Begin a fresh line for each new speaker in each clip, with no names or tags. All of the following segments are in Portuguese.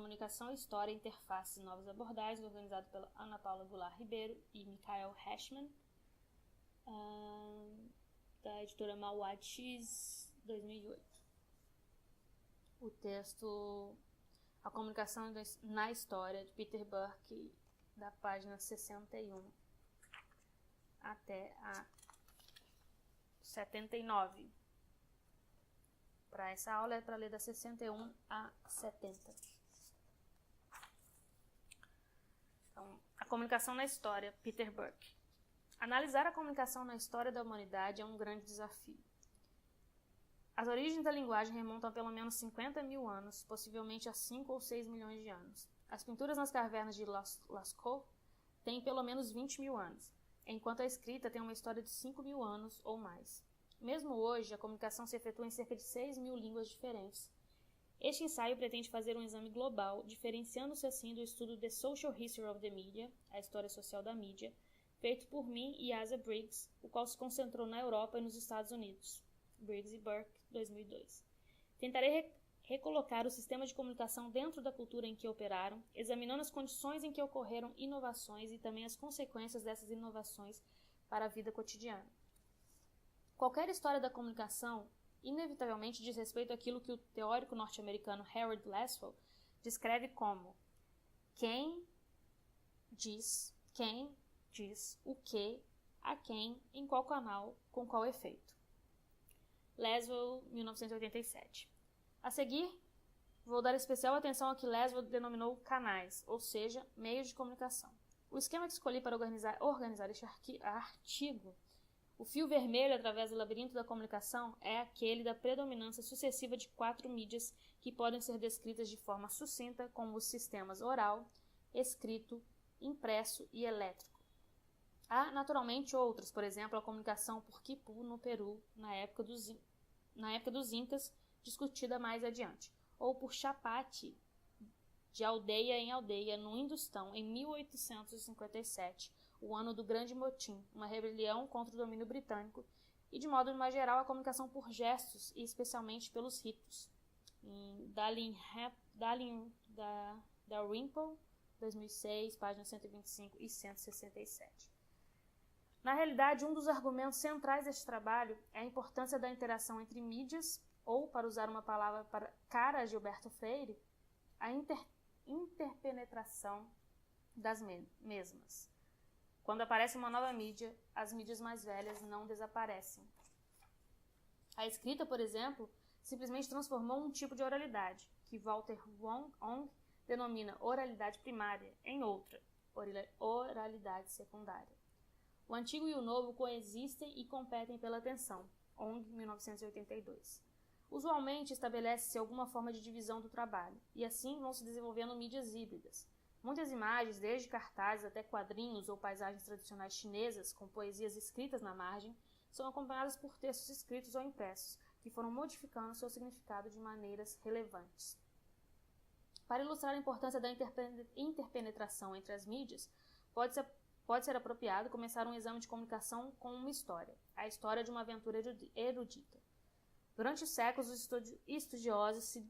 Comunicação e História, Interfaces e Novas Abordagens, organizado pela Ana Paula Goulart Ribeiro e Michael Hashman, da editora Mauad X, 2008. O texto A Comunicação na História, de Peter Burke, da página 61 até a 79. Para essa aula é para ler da 61 a 70. Então, a comunicação na história, Peter Burke. Analisar a comunicação na história da humanidade é um grande desafio. As origens da linguagem remontam a pelo menos 50 mil anos, possivelmente a 5 ou 6 milhões de anos. As pinturas nas cavernas de Lascaux têm pelo menos 20 mil anos, enquanto a escrita tem uma história de 5 mil anos ou mais. Mesmo hoje, a comunicação se efetua em cerca de 6 mil línguas diferentes. Este ensaio pretende fazer um exame global, diferenciando-se assim do estudo The Social History of the Media, a história social da mídia, feito por mim e Asa Briggs, o qual se concentrou na Europa e nos Estados Unidos. Briggs e Burke, 2002. Tentarei recolocar o sistema de comunicação dentro da cultura em que operaram, examinando as condições em que ocorreram inovações e também as consequências dessas inovações para a vida cotidiana. Qualquer história da comunicação, inevitavelmente, diz respeito àquilo que o teórico norte-americano Harold Laswell descreve como quem diz o que, a quem, em qual canal, com qual efeito. Laswell, 1987. A seguir, vou dar especial atenção ao que Laswell denominou canais, ou seja, meios de comunicação. O esquema que escolhi para organizar este artigo, o fio vermelho através do labirinto da comunicação, é aquele da predominância sucessiva de 4 mídias que podem ser descritas de forma sucinta como os sistemas oral, escrito, impresso e elétrico. Há, naturalmente, outros, por exemplo, a comunicação por quipu no Peru, na época dos Incas, discutida mais adiante, ou por chapati, de aldeia em aldeia, no Hindustão, em 1857, o ano do Grande Motim, uma rebelião contra o domínio britânico, e, de modo mais geral, a comunicação por gestos, e especialmente pelos ritos. Em Dalrymple, 2006, páginas 125 e 167. Na realidade, um dos argumentos centrais deste trabalho é a importância da interação entre mídias, ou, para usar uma palavra para cara Gilberto Freire, a interpenetração das mesmas. Quando aparece uma nova mídia, as mídias mais velhas não desaparecem. A escrita, por exemplo, simplesmente transformou um tipo de oralidade, que Walter Ong denomina oralidade primária, em outra, oralidade secundária. O antigo e o novo coexistem e competem pela atenção. Ong, 1982. Usualmente estabelece-se alguma forma de divisão do trabalho, e assim vão se desenvolvendo mídias híbridas. Muitas imagens, desde cartazes até quadrinhos ou paisagens tradicionais chinesas com poesias escritas na margem, são acompanhadas por textos escritos ou impressos, que foram modificando seu significado de maneiras relevantes. Para ilustrar a importância da interpenetração entre as mídias, pode ser apropriado começar um exame de comunicação com uma história, a história de uma aventura erudita. Durante séculos, os estudiosos se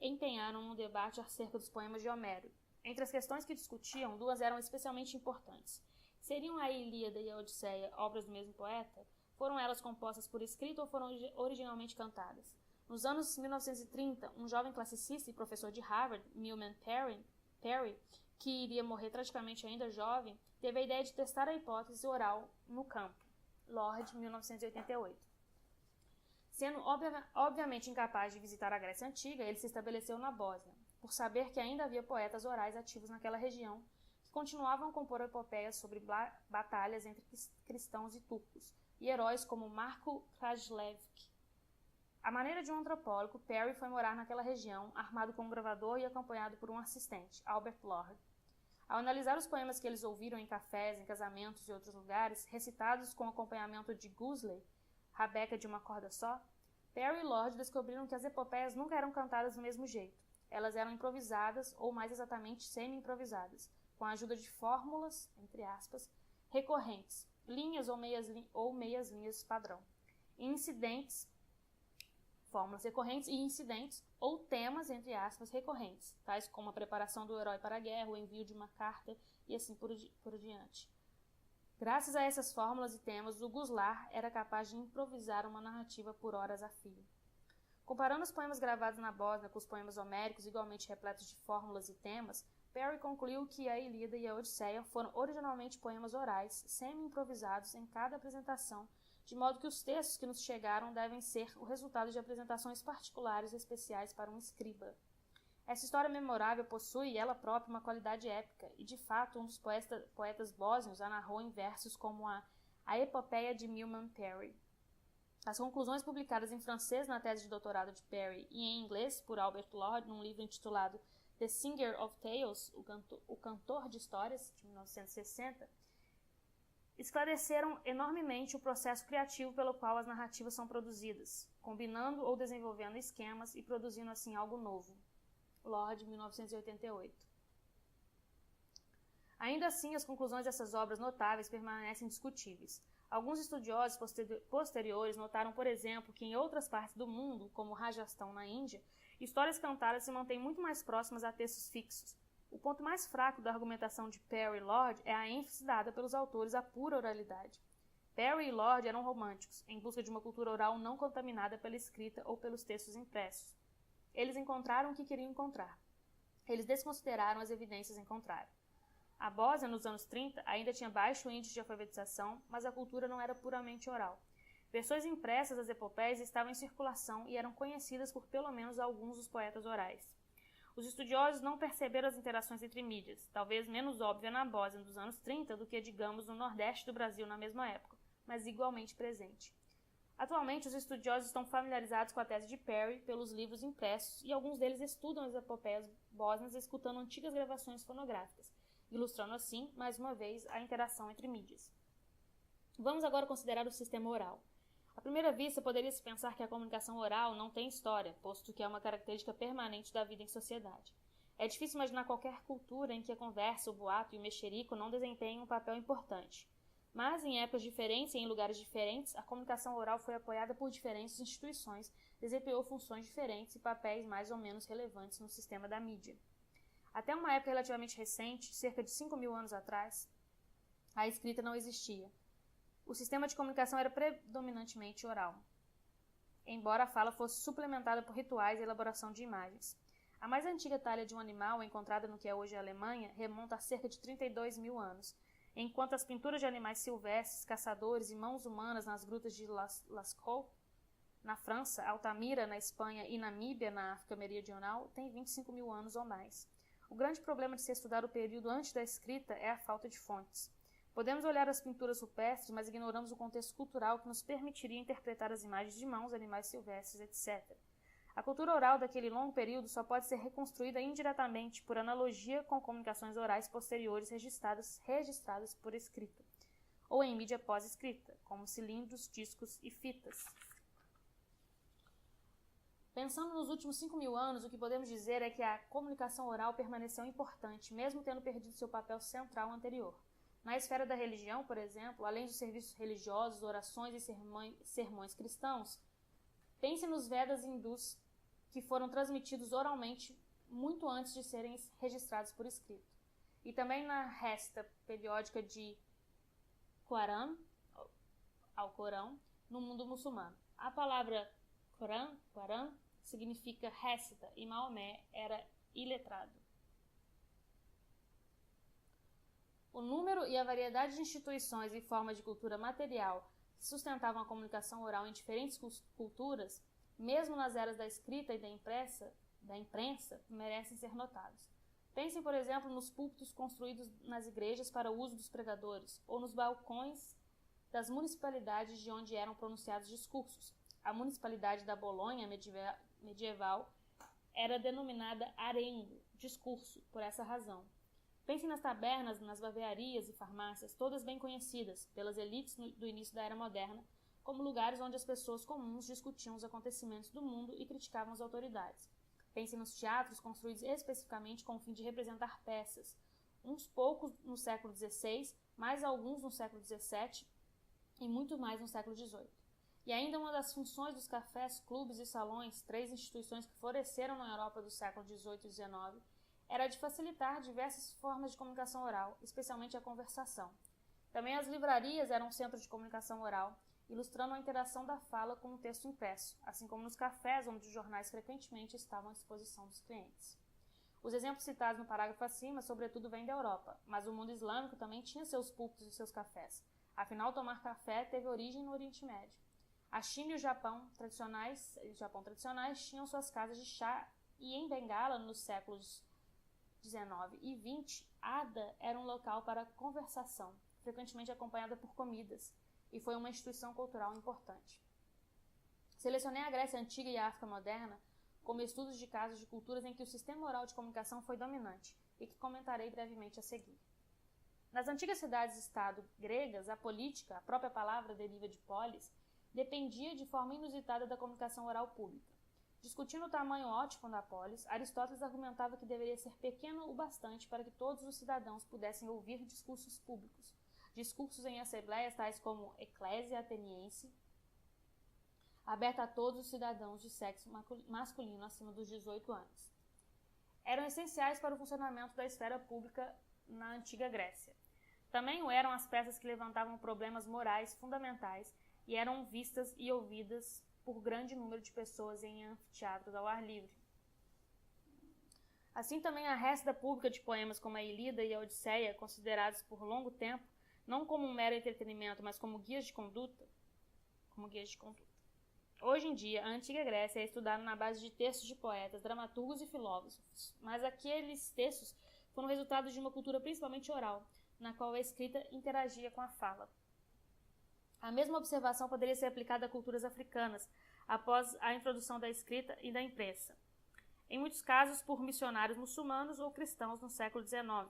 empenharam no debate acerca dos poemas de Homero. Entre as questões que discutiam, 2 eram especialmente importantes. Seriam a Ilíada e a Odisseia obras do mesmo poeta? Foram elas compostas por escrito ou foram originalmente cantadas? Nos anos 1930, um jovem classicista e professor de Harvard, Milman Perry, que iria morrer tragicamente ainda jovem, teve a ideia de testar a hipótese oral no campo. Lord, 1988. Sendo obviamente incapaz de visitar a Grécia Antiga, ele se estabeleceu na Bósnia, por saber que ainda havia poetas orais ativos naquela região, que continuavam a compor epopeias sobre batalhas entre cristãos e turcos, e heróis como Marko Krajlevski. À maneira de um antropólogo, Perry foi morar naquela região, armado com um gravador e acompanhado por um assistente, Albert Lord. Ao analisar os poemas que eles ouviram em cafés, em casamentos e outros lugares, recitados com acompanhamento de Guzley, Rabeca de uma corda só, Perry e Lord descobriram que as epopeias nunca eram cantadas do mesmo jeito. Elas eram improvisadas, ou mais exatamente semi-improvisadas, com a ajuda de fórmulas, entre aspas, recorrentes, linhas ou meias linhas padrão, e incidentes fórmulas recorrentes e incidentes, ou temas, entre aspas, recorrentes, tais como a preparação do herói para a guerra, o envio de uma carta e assim por diante. Graças a essas fórmulas e temas, o Guslar era capaz de improvisar uma narrativa por horas a fio. Comparando os poemas gravados na Bósnia com os poemas homéricos igualmente repletos de fórmulas e temas, Parry concluiu que a Ilíada e a Odisseia foram originalmente poemas orais, semi-improvisados em cada apresentação, de modo que os textos que nos chegaram devem ser o resultado de apresentações particulares e especiais para um escriba. Essa história memorável possui, ela própria, uma qualidade épica, e de fato um dos poetas bósnios a narrou em versos como a Epopeia de Milman Parry. As conclusões publicadas em francês na tese de doutorado de Parry e em inglês por Albert Lord, num livro intitulado The Singer of Tales, o Cantor de Histórias, de 1960, esclareceram enormemente o processo criativo pelo qual as narrativas são produzidas, combinando ou desenvolvendo esquemas e produzindo assim algo novo. Lord, 1988. Ainda assim, as conclusões dessas obras notáveis permanecem discutíveis. Alguns estudiosos posteriores notaram, por exemplo, que em outras partes do mundo, como Rajastão na Índia, histórias cantadas se mantêm muito mais próximas a textos fixos. O ponto mais fraco da argumentação de Parry e Lord é a ênfase dada pelos autores à pura oralidade. Parry e Lord eram românticos, em busca de uma cultura oral não contaminada pela escrita ou pelos textos impressos. Eles encontraram o que queriam encontrar. Eles desconsideraram as evidências em contrário. A Bósnia, nos anos 30, ainda tinha baixo índice de alfabetização, mas a cultura não era puramente oral. Versões impressas das epopeias estavam em circulação e eram conhecidas por pelo menos alguns dos poetas orais. Os estudiosos não perceberam as interações entre mídias, talvez menos óbvia na Bósnia dos anos 30 do que, digamos, no Nordeste do Brasil na mesma época, mas igualmente presente. Atualmente, os estudiosos estão familiarizados com a tese de Parry pelos livros impressos e alguns deles estudam as epopeias bósnias escutando antigas gravações fonográficas, ilustrando assim, mais uma vez, a interação entre mídias. Vamos agora considerar o sistema oral. À primeira vista, poderia-se pensar que a comunicação oral não tem história, posto que é uma característica permanente da vida em sociedade. É difícil imaginar qualquer cultura em que a conversa, o boato e o mexerico não desempenhem um papel importante. Mas, em épocas diferentes e em lugares diferentes, a comunicação oral foi apoiada por diferentes instituições, desempenhou funções diferentes e papéis mais ou menos relevantes no sistema da mídia. Até uma época relativamente recente, cerca de 5.000 anos atrás, a escrita não existia. O sistema de comunicação era predominantemente oral, embora a fala fosse suplementada por rituais e elaboração de imagens. A mais antiga talha de um animal, encontrada no que é hoje a Alemanha, remonta a cerca de 32.000 anos, enquanto as pinturas de animais silvestres, caçadores e mãos humanas nas grutas de Lascaux, na França, Altamira, na Espanha e Namíbia, na África Meridional, têm 25.000 anos ou mais. O grande problema de se estudar o período antes da escrita é a falta de fontes. Podemos olhar as pinturas rupestres, mas ignoramos o contexto cultural que nos permitiria interpretar as imagens de mãos, animais silvestres, etc. A cultura oral daquele longo período só pode ser reconstruída indiretamente por analogia com comunicações orais posteriores registradas por escrita, ou em mídia pós-escrita, como cilindros, discos e fitas. Pensando nos últimos 5.000 anos, o que podemos dizer é que a comunicação oral permaneceu importante, mesmo tendo perdido seu papel central anterior. Na esfera da religião, por exemplo, além dos serviços religiosos, orações e sermões cristãos, pense nos Vedas hindus, que foram transmitidos oralmente muito antes de serem registrados por escrito. E também na resta periódica de Quran, ao Corão, no mundo muçulmano. A palavra Quran, significa récita, e Maomé era iletrado. O número e a variedade de instituições e formas de cultura material que sustentavam a comunicação oral em diferentes culturas, mesmo nas eras da escrita e da imprensa, merecem ser notados. Pensem, por exemplo, nos púlpitos construídos nas igrejas para o uso dos pregadores, ou nos balcões das municipalidades de onde eram pronunciados discursos. A municipalidade da Bolonha medieval era denominada arengo, discurso, por essa razão. Pensem nas tabernas, nas barbearias e farmácias, todas bem conhecidas pelas elites do início da Era Moderna, como lugares onde as pessoas comuns discutiam os acontecimentos do mundo e criticavam as autoridades. Pensem nos teatros construídos especificamente com o fim de representar peças, uns poucos no século XVI, mais alguns no século XVII e muito mais no século XVIII. E ainda uma das funções dos cafés, clubes e salões, 3 instituições que floresceram na Europa do século XVIII e XIX, era de facilitar diversas formas de comunicação oral, especialmente a conversação. Também as livrarias eram um centro de comunicação oral, ilustrando a interação da fala com o texto impresso, assim como nos cafés, onde os jornais frequentemente estavam à disposição dos clientes. Os exemplos citados no parágrafo acima, sobretudo, vêm da Europa, mas o mundo islâmico também tinha seus púlpitos e seus cafés. Afinal, tomar café teve origem no Oriente Médio. A China e o Japão tradicionais tinham suas casas de chá, e em Bengala, nos séculos XIX e XX, Ada era um local para conversação, frequentemente acompanhada por comidas, e foi uma instituição cultural importante. Selecionei a Grécia Antiga e a África Moderna como estudos de casos de culturas em que o sistema oral de comunicação foi dominante, e que comentarei brevemente a seguir. Nas antigas cidades-estado gregas, a política, a própria palavra deriva de polis, dependia de forma inusitada da comunicação oral pública. Discutindo o tamanho ótimo da polis, Aristóteles argumentava que deveria ser pequeno o bastante para que todos os cidadãos pudessem ouvir discursos públicos, discursos em assembleias tais como Eclésia Ateniense, aberta a todos os cidadãos de sexo masculino acima dos 18 anos. Eram essenciais para o funcionamento da esfera pública na antiga Grécia. Também o eram as peças que levantavam problemas morais fundamentais e eram vistas e ouvidas por grande número de pessoas em anfiteatros ao ar livre. Assim também a récita pública de poemas como a Ilíada e a Odisseia, considerados por longo tempo, não como um mero entretenimento, mas como guias de conduta. Hoje em dia, a antiga Grécia é estudada na base de textos de poetas, dramaturgos e filósofos, mas aqueles textos foram resultado de uma cultura principalmente oral, na qual a escrita interagia com a fala. A mesma observação poderia ser aplicada a culturas africanas, após a introdução da escrita e da imprensa, em muitos casos por missionários muçulmanos ou cristãos no século XIX.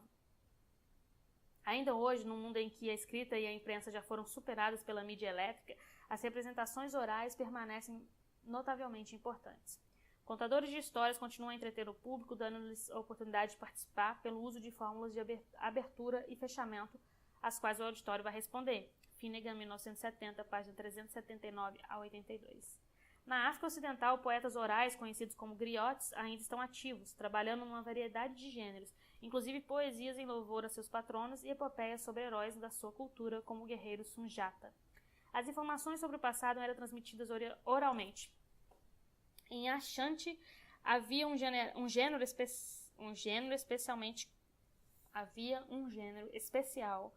Ainda hoje, num mundo em que a escrita e a imprensa já foram superadas pela mídia elétrica, as representações orais permanecem notavelmente importantes. Contadores de histórias continuam a entreter o público, dando-lhes a oportunidade de participar pelo uso de fórmulas de abertura e fechamento, às quais o auditório vai responder. Finnegan, 1970, página 379 a 82. Na África Ocidental, poetas orais, conhecidos como griotes, ainda estão ativos, trabalhando numa variedade de gêneros, inclusive poesias em louvor a seus patronos e epopeias sobre heróis da sua cultura, como o guerreiro Sunjata. As informações sobre o passado eram transmitidas oralmente. Em Ashanti havia um gênero especial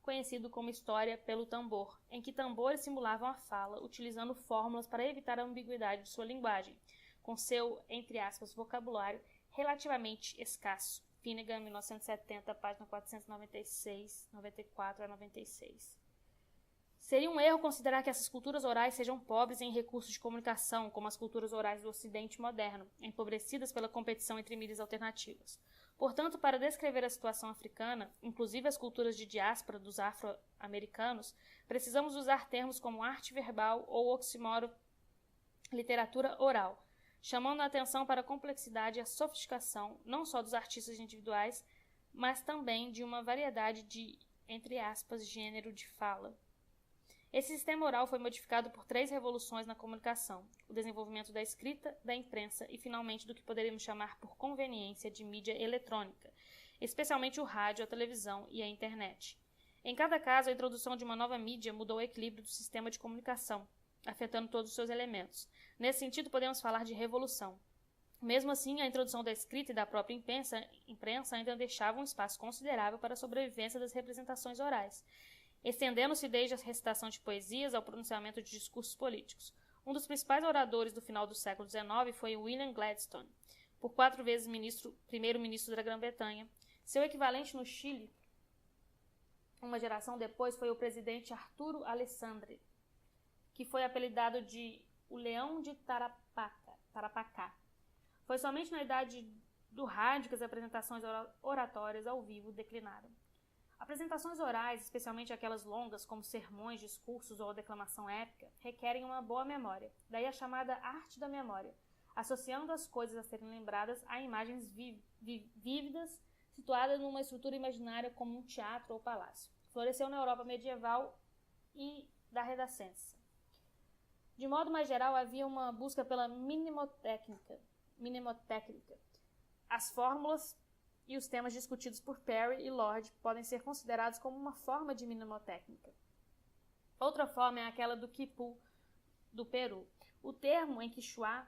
conhecido como história pelo tambor, em que tambores simulavam a fala, utilizando fórmulas para evitar a ambiguidade de sua linguagem, com seu, entre aspas, vocabulário relativamente escasso. Finnegan, 1970, página 496, 94 a 96. Seria um erro considerar que essas culturas orais sejam pobres em recursos de comunicação, como as culturas orais do Ocidente moderno, empobrecidas pela competição entre mídias alternativas. Portanto, para descrever a situação africana, inclusive as culturas de diáspora dos afro-americanos, precisamos usar termos como arte verbal ou oxímoro literatura oral, chamando a atenção para a complexidade e a sofisticação não só dos artistas individuais, mas também de uma variedade de, entre aspas, gênero de fala. Esse sistema oral foi modificado por 3 revoluções na comunicação: o desenvolvimento da escrita, da imprensa e, finalmente, do que poderíamos chamar por conveniência de mídia eletrônica, especialmente o rádio, a televisão e a internet. Em cada caso, a introdução de uma nova mídia mudou o equilíbrio do sistema de comunicação, afetando todos os seus elementos. Nesse sentido, podemos falar de revolução. Mesmo assim, a introdução da escrita e da própria imprensa ainda deixava um espaço considerável para a sobrevivência das representações orais, estendendo-se desde a recitação de poesias ao pronunciamento de discursos políticos. Um dos principais oradores do final do século XIX foi William Gladstone, por 4 vezes primeiro-ministro da Grã-Bretanha. Seu equivalente no Chile, uma geração depois, foi o presidente Arturo Alessandri, que foi apelidado de o Leão de Tarapacá. Foi somente na idade do rádio que as apresentações oratórias ao vivo declinaram. Apresentações orais, especialmente aquelas longas, como sermões, discursos ou declamação épica, requerem uma boa memória, daí a chamada arte da memória, associando as coisas a serem lembradas a imagens vívidas, situadas numa estrutura imaginária como um teatro ou palácio. Floresceu na Europa medieval e da Renascença. De modo mais geral, havia uma busca pela mnemotécnica. As fórmulas e os temas discutidos por Perry e Lord podem ser considerados como uma forma de mnemotécnica. Outra forma é aquela do quipu, do Peru. O termo em Quichua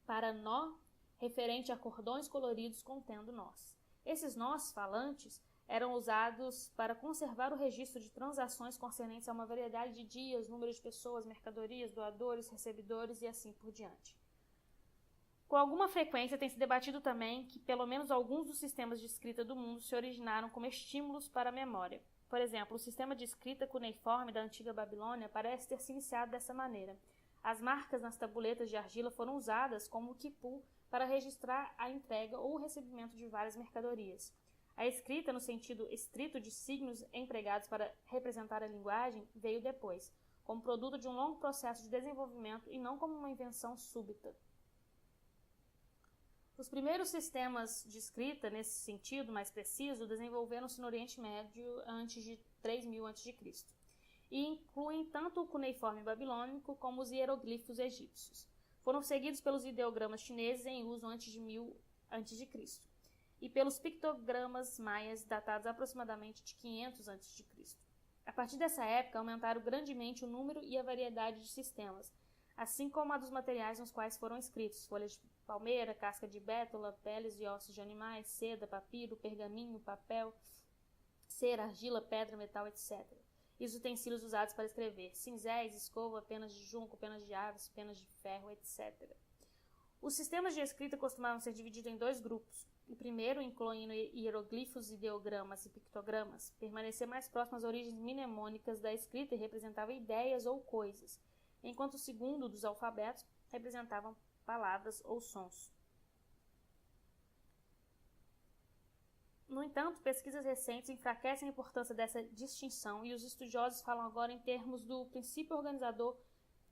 para nó, referente a cordões coloridos contendo nós. Esses nós falantes eram usados para conservar o registro de transações concernentes a uma variedade de dias, número de pessoas, mercadorias, doadores, recebedores e assim por diante. Com alguma frequência tem se debatido também que pelo menos alguns dos sistemas de escrita do mundo se originaram como estímulos para a memória. Por exemplo, o sistema de escrita cuneiforme da antiga Babilônia parece ter se iniciado dessa maneira. As marcas nas tabuletas de argila foram usadas como quipu para registrar a entrega ou o recebimento de várias mercadorias. A escrita, no sentido estrito de signos empregados para representar a linguagem, veio depois, como produto de um longo processo de desenvolvimento e não como uma invenção súbita. Os primeiros sistemas de escrita, nesse sentido mais preciso, desenvolveram-se no Oriente Médio antes de 3000 a.C. e incluem tanto o cuneiforme babilônico como os hieroglifos egípcios. Foram seguidos pelos ideogramas chineses em uso antes de 1000 a.C. e pelos pictogramas maias datados aproximadamente de 500 a.C. A partir dessa época, aumentaram grandemente o número e a variedade de sistemas, assim como a dos materiais nos quais foram escritos: folhas de palmeira, casca de bétula, peles e ossos de animais, seda, papiro, pergaminho, papel, cera, argila, pedra, metal, etc. E os utensílios usados para escrever: cinzéis, escova, penas de junco, penas de aves, penas de ferro, etc. Os sistemas de escrita costumavam ser divididos em dois grupos. O primeiro, incluindo hieroglifos, ideogramas e pictogramas, permanecia mais próximo às origens mnemônicas da escrita e representava ideias ou coisas, enquanto o segundo, dos alfabetos, representavam palavras ou sons. No entanto, pesquisas recentes enfraquecem a importância dessa distinção e os estudiosos falam agora em termos do princípio organizador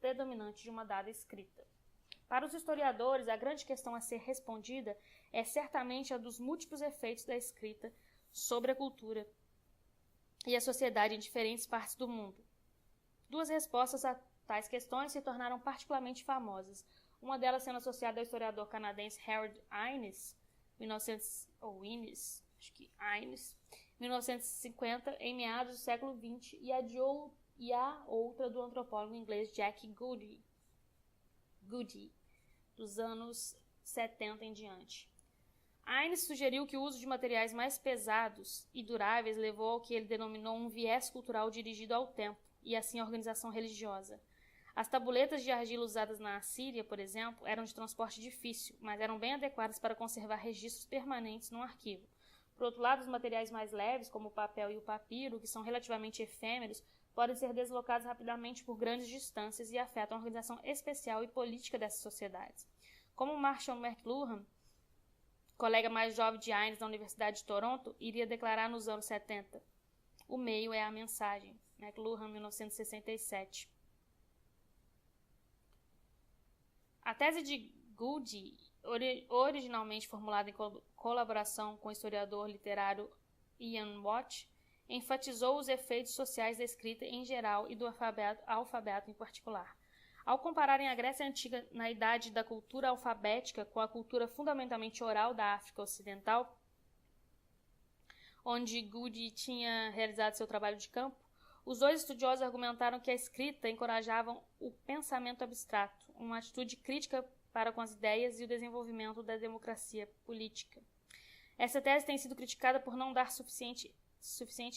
predominante de uma dada escrita. Para os historiadores, a grande questão a ser respondida é certamente a dos múltiplos efeitos da escrita sobre a cultura e a sociedade em diferentes partes do mundo. Duas respostas a tais questões se tornaram particularmente famosas, uma delas sendo associada ao historiador canadense Harold Innis, 1950, em meados do século XX, e a outra do antropólogo inglês Jack Goody, dos anos 70 em diante. Innis sugeriu que o uso de materiais mais pesados e duráveis levou ao que ele denominou um viés cultural dirigido ao tempo, e assim à organização religiosa. As tabuletas de argila usadas na Assíria, por exemplo, eram de transporte difícil, mas eram bem adequadas para conservar registros permanentes num arquivo. Por outro lado, os materiais mais leves, como o papel e o papiro, que são relativamente efêmeros, podem ser deslocados rapidamente por grandes distâncias e afetam a organização especial e política dessas sociedades. Como Marshall McLuhan, colega mais jovem de Innis na Universidade de Toronto, iria declarar nos anos 70, o meio é a mensagem. McLuhan, 1967. A tese de Goody, originalmente formulada em colaboração com o historiador literário Ian Watt, enfatizou os efeitos sociais da escrita em geral e do alfabeto em particular. Ao compararem a Grécia Antiga na idade da cultura alfabética com a cultura fundamentalmente oral da África Ocidental, onde Goody tinha realizado seu trabalho de campo, os dois estudiosos argumentaram que a escrita encorajava o pensamento abstrato, uma atitude crítica para com as ideias e o desenvolvimento da democracia política. Essa tese tem sido criticada por não dar suficiente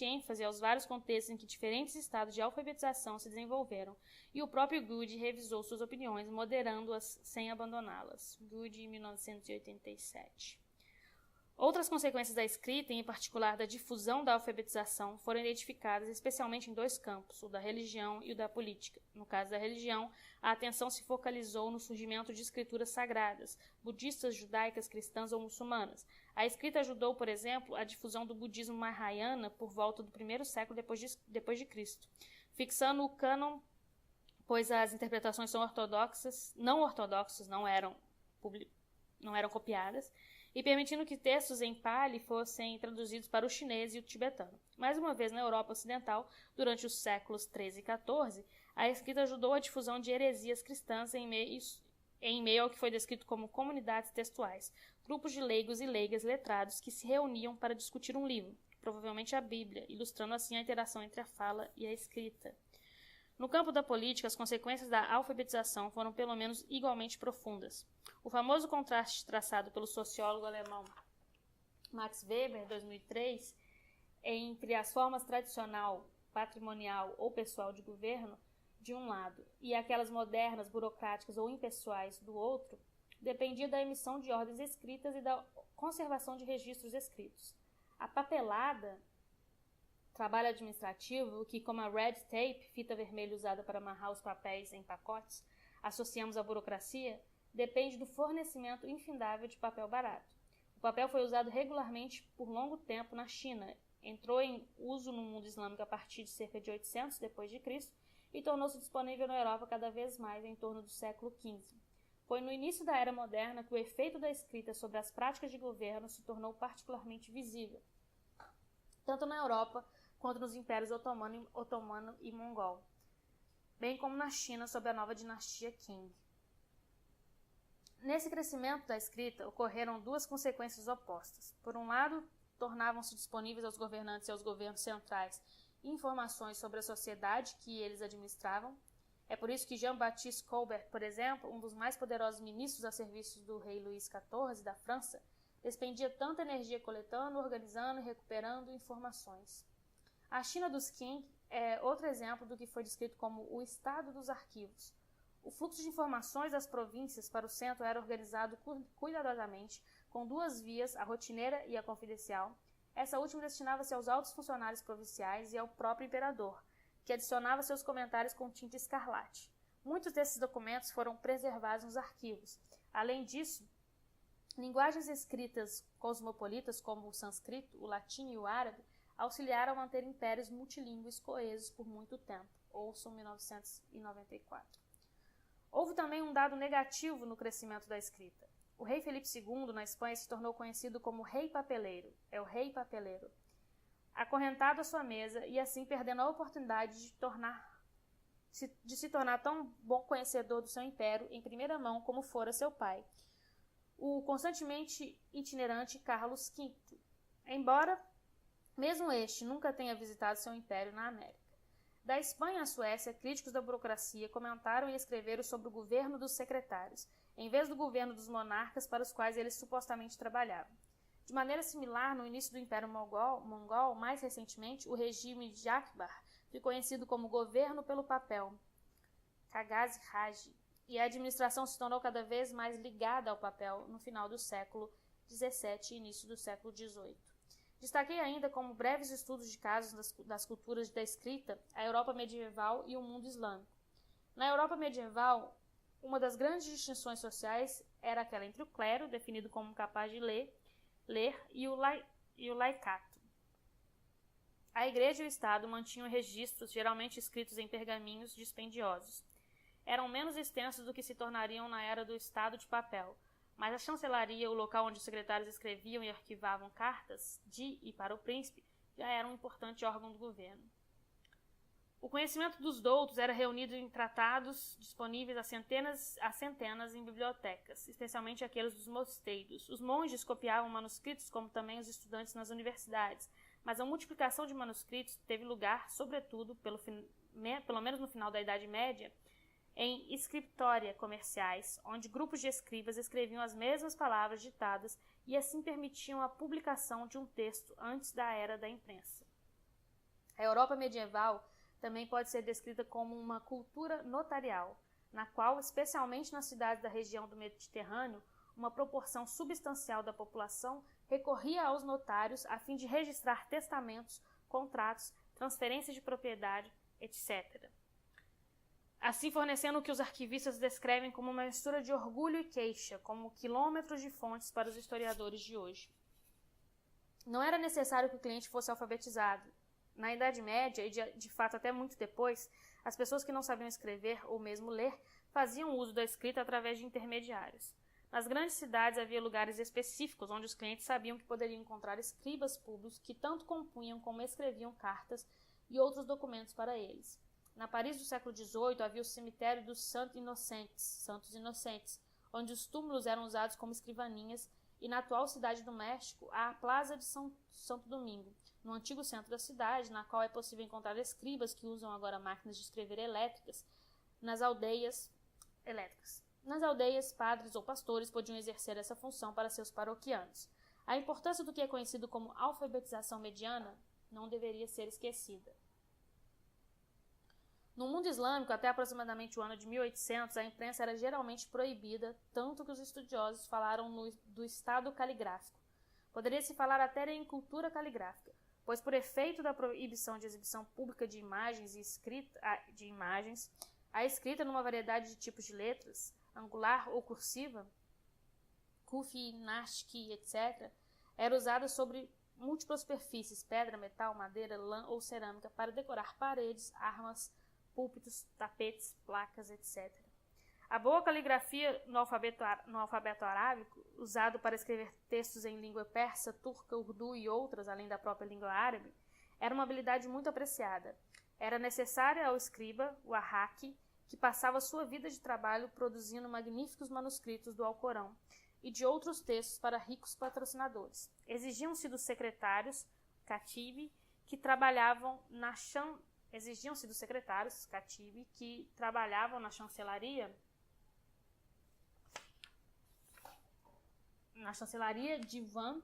ênfase aos vários contextos em que diferentes estados de alfabetização se desenvolveram, e o próprio Goody revisou suas opiniões, moderando-as sem abandoná-las. Goody, 1987. Outras consequências da escrita, em particular da difusão da alfabetização, foram identificadas especialmente em dois campos, o da religião e o da política. No caso da religião, a atenção se focalizou no surgimento de escrituras sagradas, budistas, judaicas, cristãs ou muçulmanas. A escrita ajudou, por exemplo, a difusão do budismo Mahayana por volta do primeiro século depois de Cristo, fixando o cânon, pois as interpretações não ortodoxas não eram copiadas, e permitindo que textos em Pali fossem traduzidos para o chinês e o tibetano. Mais uma vez, na Europa Ocidental, durante os séculos XIII e XIV, A escrita ajudou a difusão de heresias cristãs em meio ao que foi descrito como comunidades textuais, grupos de leigos e leigas letrados que se reuniam para discutir um livro, provavelmente a Bíblia, ilustrando assim a interação entre a fala e a escrita. No campo da política, as consequências da alfabetização foram pelo menos igualmente profundas. O famoso contraste traçado pelo sociólogo alemão Max Weber, em 2003, entre as formas tradicional, patrimonial ou pessoal de governo, de um lado, e aquelas modernas, burocráticas ou impessoais, do outro, dependia da emissão de ordens escritas e da conservação de registros escritos. A papelada, trabalho administrativo, que, como a red tape, fita vermelha usada para amarrar os papéis em pacotes, associamos à burocracia, depende do fornecimento infindável de papel barato. O papel foi usado regularmente por longo tempo na China, entrou em uso no mundo islâmico a partir de cerca de 800 d.C. e tornou-se disponível na Europa cada vez mais em torno do século XV. Foi no início da Era Moderna que o efeito da escrita sobre as práticas de governo se tornou particularmente visível, tanto na Europa quanto nos impérios otomano e mongol, bem como na China sob a nova dinastia Qing. Nesse crescimento da escrita ocorreram duas consequências opostas. Por um lado, tornavam-se disponíveis aos governantes e aos governos centrais informações sobre a sociedade que eles administravam. É por isso que Jean-Baptiste Colbert, por exemplo, um dos mais poderosos ministros a serviço do rei Luís XIV da França, despendia tanta energia coletando, organizando e recuperando informações. A China dos Qing é outro exemplo do que foi descrito como o estado dos arquivos. O fluxo de informações das províncias para o centro era organizado cuidadosamente, com duas vias, a rotineira e a confidencial. Essa última destinava-se aos altos funcionários provinciais e ao próprio imperador, que adicionava seus comentários com tinta escarlate. Muitos desses documentos foram preservados nos arquivos. Além disso, linguagens escritas cosmopolitas como o sânscrito, o latim e o árabe auxiliaram a manter impérios multilingües coesos por muito tempo. Ouçam 1994. Houve também um dado negativo no crescimento da escrita. O rei Felipe II, na Espanha, se tornou conhecido como Rei Papeleiro. É o Rei Papeleiro. Acorrentado à sua mesa e assim perdendo a oportunidade de se tornar tão bom conhecedor do seu império em primeira mão como fora seu pai, o constantemente itinerante Carlos V, embora mesmo este nunca tenha visitado seu império na América. Da Espanha à Suécia, críticos da burocracia comentaram e escreveram sobre o governo dos secretários, em vez do governo dos monarcas para os quais eles supostamente trabalhavam. De maneira similar, no início do Império Mongol, mais recentemente, o regime de Akbar ficou conhecido como governo pelo papel, Kagaz-Raj, e a administração se tornou cada vez mais ligada ao papel no final do século XVII e início do século XVIII. Destaquei ainda como breves estudos de casos das culturas da escrita a Europa medieval e o mundo islâmico. Na Europa medieval, uma das grandes distinções sociais era aquela entre o clero, definido como capaz de ler e o laicato. A igreja e o Estado mantinham registros, geralmente escritos em pergaminhos dispendiosos. Eram menos extensos do que se tornariam na era do Estado de papel, mas a chancelaria, o local onde os secretários escreviam e arquivavam cartas de e para o príncipe, já era um importante órgão do governo. O conhecimento dos doutos era reunido em tratados disponíveis a centenas em bibliotecas, especialmente aqueles dos mosteiros. Os monges copiavam manuscritos, como também os estudantes nas universidades, mas a multiplicação de manuscritos teve lugar, sobretudo, pelo menos no final da Idade Média, em escritória comerciais, onde grupos de escribas escreviam as mesmas palavras ditadas e assim permitiam a publicação de um texto antes da era da imprensa. A Europa medieval também pode ser descrita como uma cultura notarial, na qual, especialmente nas cidades da região do Mediterrâneo, uma proporção substancial da população recorria aos notários a fim de registrar testamentos, contratos, transferências de propriedade, etc. Assim fornecendo o que os arquivistas descrevem como uma mistura de orgulho e queixa, como quilômetros de fontes para os historiadores de hoje. Não era necessário que o cliente fosse alfabetizado. Na Idade Média, e de fato até muito depois, as pessoas que não sabiam escrever ou mesmo ler faziam uso da escrita através de intermediários. Nas grandes cidades havia lugares específicos onde os clientes sabiam que poderiam encontrar escribas públicos que tanto compunham como escreviam cartas e outros documentos para eles. Na Paris do século XVIII havia o cemitério dos Santos Inocentes, onde os túmulos eram usados como escrivaninhas, e na atual cidade do México há a Plaza de Santo Domingo, no antigo centro da cidade, na qual é possível encontrar escribas que usam agora máquinas de escrever elétricas. Nas aldeias, padres ou pastores podiam exercer essa função para seus paroquianos. A importância do que é conhecido como alfabetização mediana não deveria ser esquecida. No mundo islâmico, até aproximadamente o ano de 1800, a imprensa era geralmente proibida, tanto que os estudiosos falaram do estado caligráfico. Poderia-se falar até em cultura caligráfica, pois por efeito da proibição de exibição pública de imagens a escrita numa variedade de tipos de letras, angular ou cursiva, kufi, nashki, etc., era usada sobre múltiplas superfícies, pedra, metal, madeira, lã ou cerâmica, para decorar paredes, armas, púlpitos, tapetes, placas, etc. A boa caligrafia no alfabeto arábico, usado para escrever textos em língua persa, turca, urdu e outras, além da própria língua árabe, era uma habilidade muito apreciada. Era necessária ao escriba, o arraqui, que passava sua vida de trabalho produzindo magníficos manuscritos do Alcorão e de outros textos para ricos patrocinadores. Exigiam-se dos secretários, katibi, que trabalhavam na chancelaria divan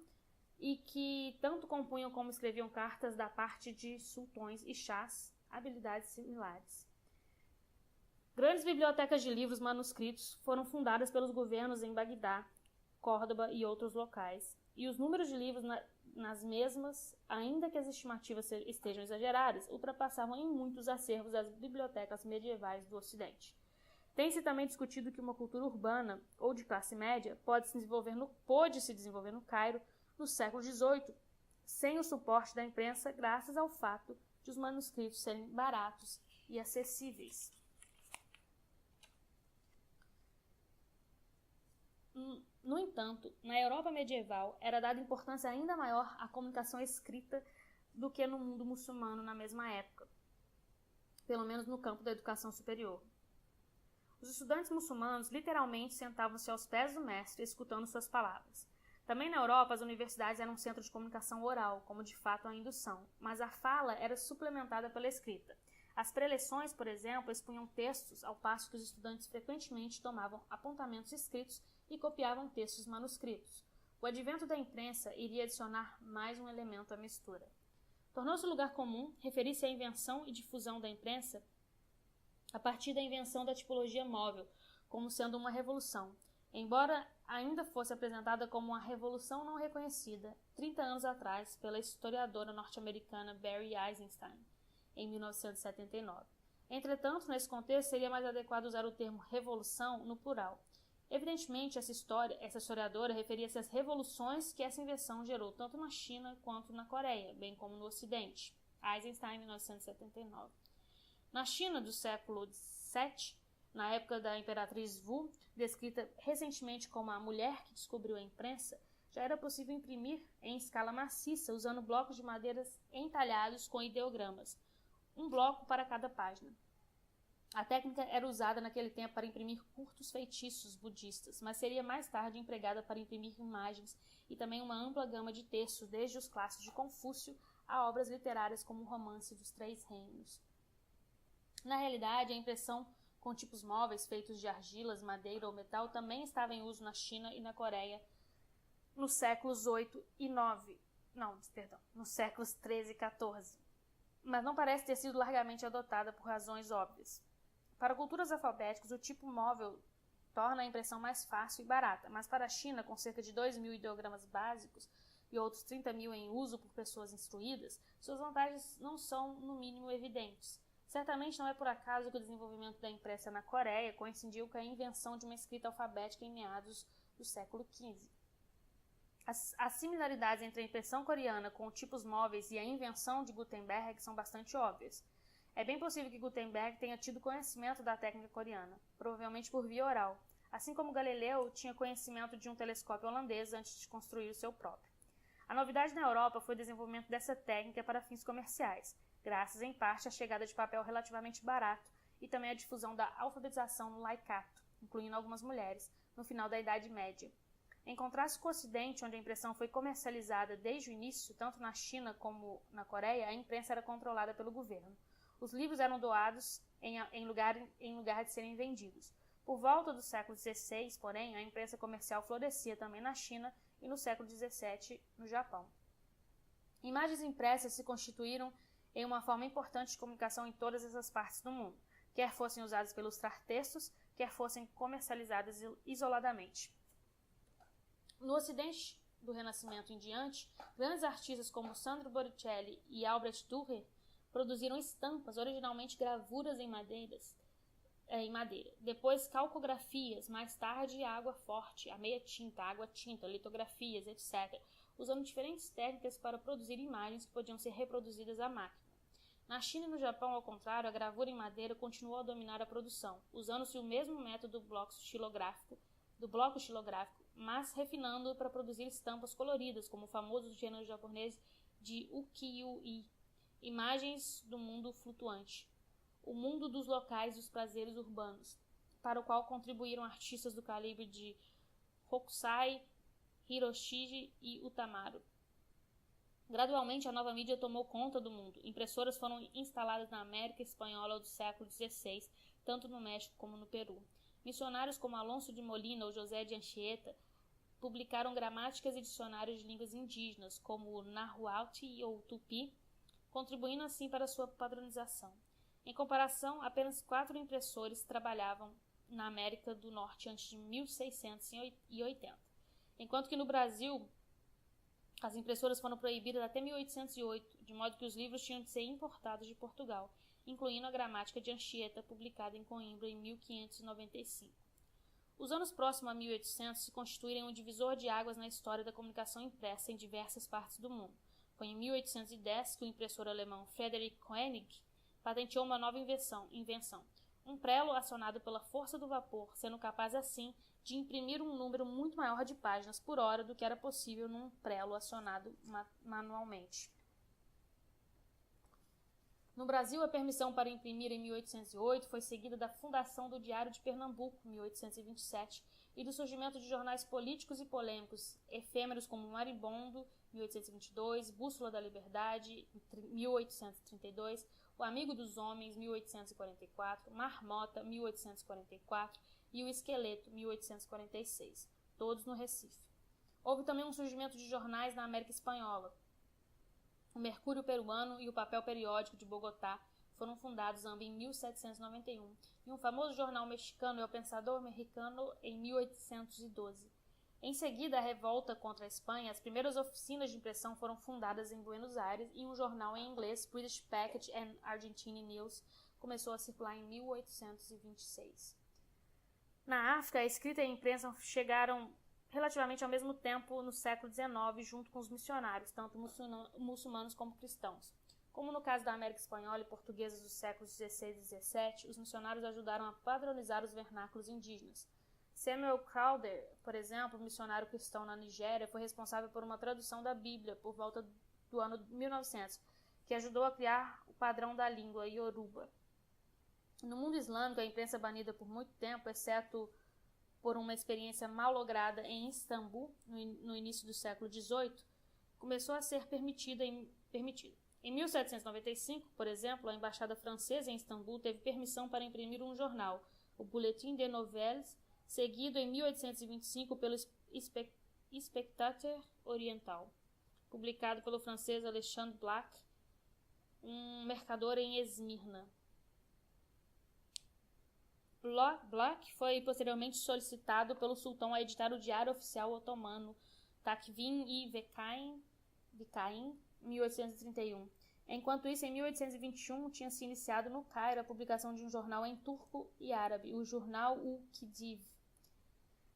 e que tanto compunham como escreviam cartas da parte de sultões e chás, habilidades similares. Grandes bibliotecas de livros manuscritos foram fundadas pelos governos em Bagdá, Córdoba e outros locais, e os números de livros nas mesmas, ainda que as estimativas estejam exageradas, ultrapassavam em muitos acervos das bibliotecas medievais do Ocidente. Tem-se também discutido que uma cultura urbana ou de classe média pôde se desenvolver no Cairo no século XVIII, sem o suporte da imprensa, graças ao fato de os manuscritos serem baratos e acessíveis. No entanto, na Europa medieval era dada importância ainda maior à comunicação escrita do que no mundo muçulmano na mesma época, pelo menos no campo da educação superior. Os estudantes muçulmanos literalmente sentavam-se aos pés do mestre, escutando suas palavras. Também na Europa, as universidades eram um centro de comunicação oral, como de fato ainda são, mas a fala era suplementada pela escrita. As preleções, por exemplo, expunham textos, ao passo que os estudantes frequentemente tomavam apontamentos escritos e copiavam textos manuscritos. O advento da imprensa iria adicionar mais um elemento à mistura. Tornou-se lugar comum referir-se à invenção e difusão da imprensa a partir da invenção da tipologia móvel, como sendo uma revolução, embora ainda fosse apresentada como uma revolução não reconhecida 30 anos atrás pela historiadora norte-americana Barry Eisenstein, em 1979. Entretanto, nesse contexto, seria mais adequado usar o termo revolução no plural. Evidentemente, essa historiadora referia-se às revoluções que essa invenção gerou tanto na China quanto na Coreia, bem como no Ocidente. Eisenstein, 1979. Na China do século VII, na época da imperatriz Wu, descrita recentemente como a mulher que descobriu a imprensa, já era possível imprimir em escala maciça usando blocos de madeiras entalhados com ideogramas, um bloco para cada página. A técnica era usada naquele tempo para imprimir curtos feitiços budistas, mas seria mais tarde empregada para imprimir imagens e também uma ampla gama de textos, desde os clássicos de Confúcio a obras literárias como o Romance dos Três Reinos. Na realidade, a impressão com tipos móveis feitos de argilas, madeira ou metal também estava em uso na China e na Coreia nos séculos VIII e IX. Nos séculos XIII e XIV. Mas não parece ter sido largamente adotada por razões óbvias. Para culturas alfabéticas, o tipo móvel torna a impressão mais fácil e barata, mas para a China, com cerca de 2.000 ideogramas básicos e outros 30.000 em uso por pessoas instruídas, suas vantagens não são, no mínimo, evidentes. Certamente não é por acaso que o desenvolvimento da impressa na Coreia coincidiu com a invenção de uma escrita alfabética em meados do século XV. As similaridades entre a impressão coreana com tipos móveis e a invenção de Gutenberg são bastante óbvias. É bem possível que Gutenberg tenha tido conhecimento da técnica coreana, provavelmente por via oral, assim como Galileu tinha conhecimento de um telescópio holandês antes de construir o seu próprio. A novidade na Europa foi o desenvolvimento dessa técnica para fins comerciais. graças em parte à chegada de papel relativamente barato e também à difusão da alfabetização no laicato, incluindo algumas mulheres, no final da Idade Média. Em contraste com o Ocidente, onde a impressão foi comercializada desde o início, tanto na China como na Coreia, a imprensa era controlada pelo governo. Os livros eram doados em lugar de serem vendidos. Por volta do século XVI, porém, a imprensa comercial florescia também na China e no século XVII no Japão. Imagens impressas se constituíram em uma forma importante de comunicação em todas essas partes do mundo, quer fossem usadas para ilustrar textos, quer fossem comercializadas isoladamente. No Ocidente do Renascimento em diante, grandes artistas como Sandro Botticelli e Albrecht Dürer produziram estampas, originalmente gravuras em madeira, depois calcografias, mais tarde água forte, a meia tinta, água tinta, litografias, etc., usando diferentes técnicas para produzir imagens que podiam ser reproduzidas à máquina. Na China e no Japão, ao contrário, a gravura em madeira continuou a dominar a produção, usando-se o mesmo método do bloco estilográfico, mas refinando-o para produzir estampas coloridas, como o famoso gênero japonês de ukiyo-e, imagens do mundo flutuante, o mundo dos locais dos prazeres urbanos, para o qual contribuíram artistas do calibre de Hokusai, Hiroshige e Utamaro. Gradualmente, a nova mídia tomou conta do mundo. Impressoras foram instaladas na América Espanhola do século XVI, tanto no México como no Peru. Missionários como Alonso de Molina ou José de Anchieta publicaram gramáticas e dicionários de línguas indígenas, como o Nahuatl ou Tupi, contribuindo assim para sua padronização. Em comparação, apenas 4 impressores trabalhavam na América do Norte antes de 1680, enquanto que no Brasil as impressoras foram proibidas até 1808, de modo que os livros tinham de ser importados de Portugal, incluindo a gramática de Anchieta, publicada em Coimbra em 1595. Os anos próximos a 1800 se constituíram um divisor de águas na história da comunicação impressa em diversas partes do mundo. Foi em 1810 que o impressor alemão Friedrich Koenig patenteou uma nova invenção, um prelo acionado pela força do vapor, sendo capaz assim de imprimir um número muito maior de páginas por hora do que era possível num prelo acionado manualmente. No Brasil, a permissão para imprimir em 1808 foi seguida da fundação do Diário de Pernambuco, em 1827, e do surgimento de jornais políticos e polêmicos, efêmeros como Maribondo, 1822, Bússola da Liberdade, 1832, O Amigo dos Homens, 1844, Marmota, 1844 e O Esqueleto, 1846, todos no Recife. Houve também um surgimento de jornais na América Espanhola. O Mercúrio Peruano e o Papel Periódico de Bogotá foram fundados ambos em 1791, e um famoso jornal mexicano, El Pensador Mexicano, em 1812. Em seguida, a revolta contra a Espanha, as primeiras oficinas de impressão foram fundadas em Buenos Aires e um jornal em inglês, British Packet and Argentine News, começou a circular em 1826. Na África, a escrita e a imprensa chegaram relativamente ao mesmo tempo no século XIX, junto com os missionários, tanto muçulmanos como cristãos. Como no caso da América Espanhola e Portuguesa dos séculos XVI e XVII, os missionários ajudaram a padronizar os vernáculos indígenas. Samuel Crowther, por exemplo, missionário cristão na Nigéria, foi responsável por uma tradução da Bíblia por volta do ano 1900, que ajudou a criar o padrão da língua Yoruba. No mundo islâmico, a imprensa banida por muito tempo, exceto por uma experiência malograda em Istambul, no início do século XVIII, começou a ser permitida. Em 1795, por exemplo, a embaixada francesa em Istambul teve permissão para imprimir um jornal, o Bulletin des Nouvelles, seguido em 1825 pelo Spectateur Oriental, publicado pelo francês Alexandre Black, um mercador em Esmirna. Black foi posteriormente solicitado pelo sultão a editar o Diário Oficial Otomano, Takvim e Vekain, 1831. Enquanto isso, em 1821, tinha se iniciado no Cairo a publicação de um jornal em turco e árabe, o jornal Khedive.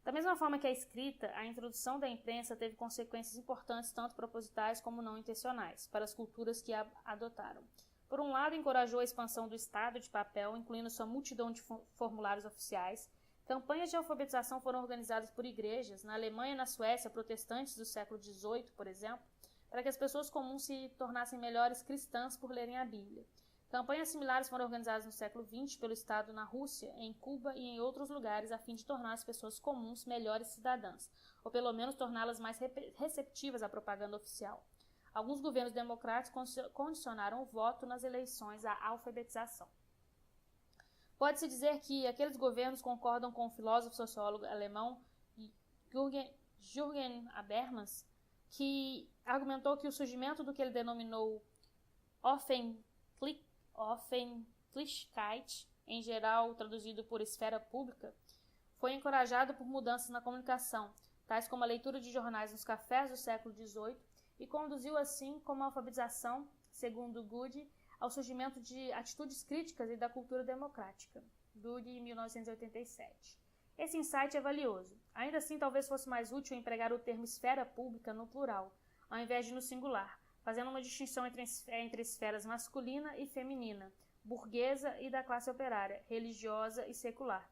Da mesma forma que a escrita, a introdução da imprensa teve consequências importantes, tanto propositais como não intencionais, para as culturas que a adotaram. Por um lado, encorajou a expansão do Estado de papel, incluindo sua multidão de formulários oficiais. Campanhas de alfabetização foram organizadas por igrejas. Na Alemanha e na Suécia, protestantes do século XVIII, por exemplo, para que as pessoas comuns se tornassem melhores cristãs por lerem a Bíblia. Campanhas similares foram organizadas no século XX pelo Estado na Rússia, em Cuba e em outros lugares a fim de tornar as pessoas comuns melhores cidadãs, ou pelo menos torná-las mais receptivas à propaganda oficial. Alguns governos democráticos condicionaram o voto nas eleições à alfabetização. Pode-se dizer que aqueles governos concordam com o filósofo sociólogo alemão Jürgen Habermas, que argumentou que o surgimento do que ele denominou Öffentlichkeit, em geral traduzido por esfera pública, foi encorajado por mudanças na comunicação, tais como a leitura de jornais nos cafés do século XVIII, e conduziu assim como a alfabetização, segundo Goody, ao surgimento de atitudes críticas e da cultura democrática. Goody, 1987. Esse insight é valioso. Ainda assim, talvez fosse mais útil empregar o termo esfera pública no plural, ao invés de no singular, fazendo uma distinção entre esferas masculina e feminina, burguesa e da classe operária, religiosa e secular.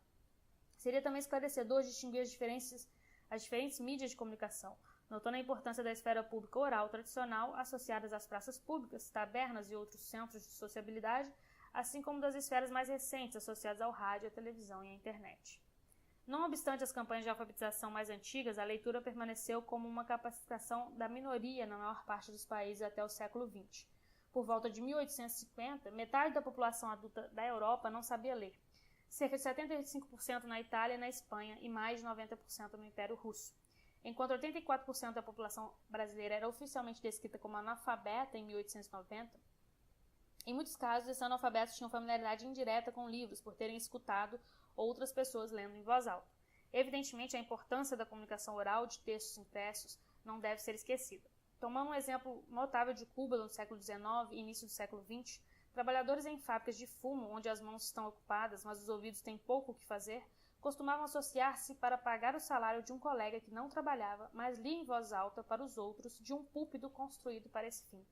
Seria também esclarecedor distinguir as diferentes mídias de comunicação, notando a importância da esfera pública oral tradicional associadas às praças públicas, tabernas e outros centros de sociabilidade, assim como das esferas mais recentes associadas ao rádio, à televisão e à internet. Não obstante as campanhas de alfabetização mais antigas, a leitura permaneceu como uma capacitação da minoria na maior parte dos países até o século XX. Por volta de 1850, metade da população adulta da Europa não sabia ler, cerca de 75% na Itália e na Espanha e mais de 90% no Império Russo. Enquanto 84% da população brasileira era oficialmente descrita como analfabeta em 1890, em muitos casos esses analfabetos tinham familiaridade indireta com livros por terem escutado outras pessoas lendo em voz alta. Evidentemente, a importância da comunicação oral de textos impressos não deve ser esquecida. Tomando um exemplo notável de Cuba no século XIX e início do século XX, trabalhadores em fábricas de fumo, onde as mãos estão ocupadas, mas os ouvidos têm pouco o que fazer, costumavam associar-se para pagar o salário de um colega que não trabalhava, mas lia em voz alta para os outros de um púlpito construído para esse fim.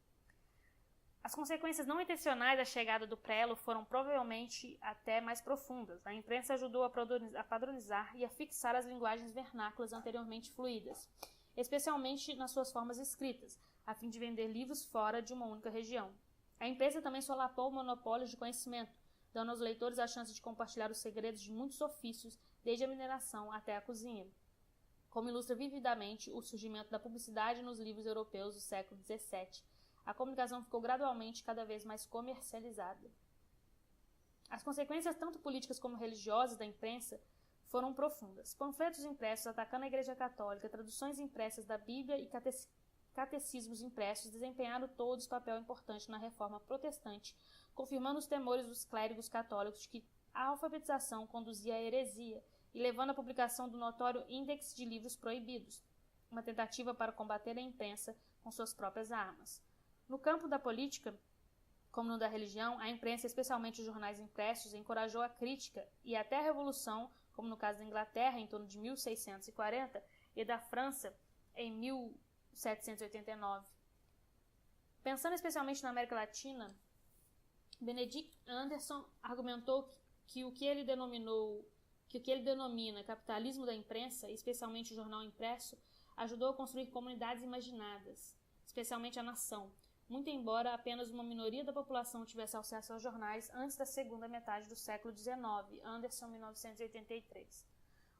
As consequências não intencionais da chegada do prelo foram provavelmente até mais profundas. A imprensa ajudou a padronizar e a fixar as linguagens vernáculas anteriormente fluídas, especialmente nas suas formas escritas, a fim de vender livros fora de uma única região. A imprensa também solapou monopólios de conhecimento, dando aos leitores a chance de compartilhar os segredos de muitos ofícios, desde a mineração até a cozinha, como ilustra vividamente o surgimento da publicidade nos livros europeus do século XVII. A comunicação ficou gradualmente cada vez mais comercializada. As consequências tanto políticas como religiosas da imprensa foram profundas. Panfletos impressos atacando a Igreja Católica, traduções impressas da Bíblia e catecismos impressos desempenharam todos papel importante na reforma protestante, confirmando os temores dos clérigos católicos de que a alfabetização conduzia à heresia e levando à publicação do notório Índex de Livros Proibidos, uma tentativa para combater a imprensa com suas próprias armas. No campo da política, como no da religião, a imprensa, especialmente os jornais impressos, encorajou a crítica e até a revolução, como no caso da Inglaterra em torno de 1640 e da França em 1789. Pensando especialmente na América Latina, Benedict Anderson argumentou que o que ele denomina capitalismo da imprensa, especialmente o jornal impresso, ajudou a construir comunidades imaginadas, especialmente a nação, muito embora apenas uma minoria da população tivesse acesso aos jornais antes da segunda metade do século XIX, Anderson, 1983.